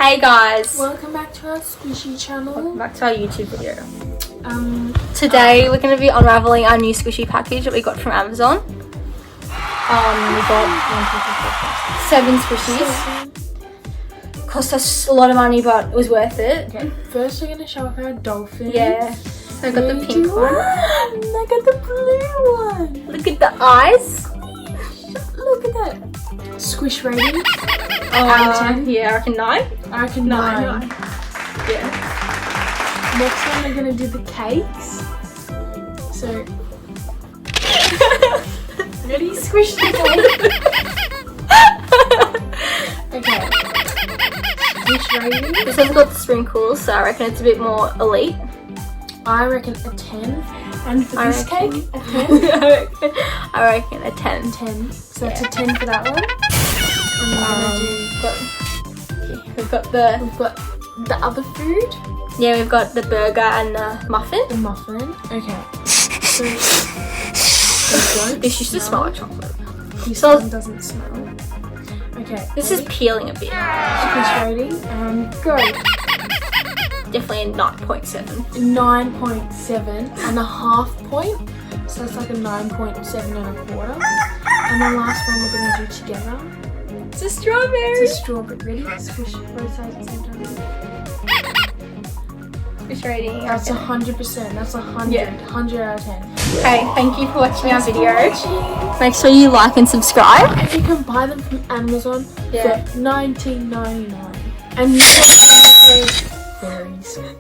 Hey guys, Welcome back to our squishy channel. welcome back to our YouTube video. Today we're going to be unraveling our new squishy package that we got from Amazon. We got 7 squishies. Cost us a lot of money, but it was worth it. Okay, first we're going to show off our dolphins. Yeah, so I got the pink one. I got the blue one. Look at the eyes. Look at that. Squish rating. Out of 10. Yeah, I reckon 9. I reckon 9. Yeah. Next one we're going to do the cakes. So, ready? Squish the cake. Okay. Squish rating. This one's got the sprinkles, so I reckon it's a bit more elite. I reckon a 10. And for this cake, a 10. I reckon a 10. 10. So that's a 10 for that one. And We've got the other food. Yeah, we've got the burger and the muffin. The muffin. Okay. So This used to smell like chocolate. This one doesn't smell. Okay. This is peeling a bit. Squish rating and go. Definitely a 9.7. 9.7 and a half point. So it's like a 9.7 and a quarter. And the last one we're gonna do together. It's a strawberry. It's a strawberry. Ready? Squish both sides at the same time. Squish rating. That's 100%. That's 100. Yeah. 100 out of 10. Okay, thank you for watching our video. Make sure you like and subscribe. And you can buy them from Amazon for $19.99. And you can very soon.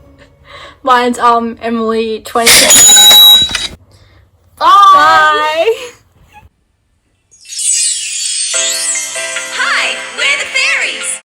Mine's Emily 20. Bye. Bye. Hi,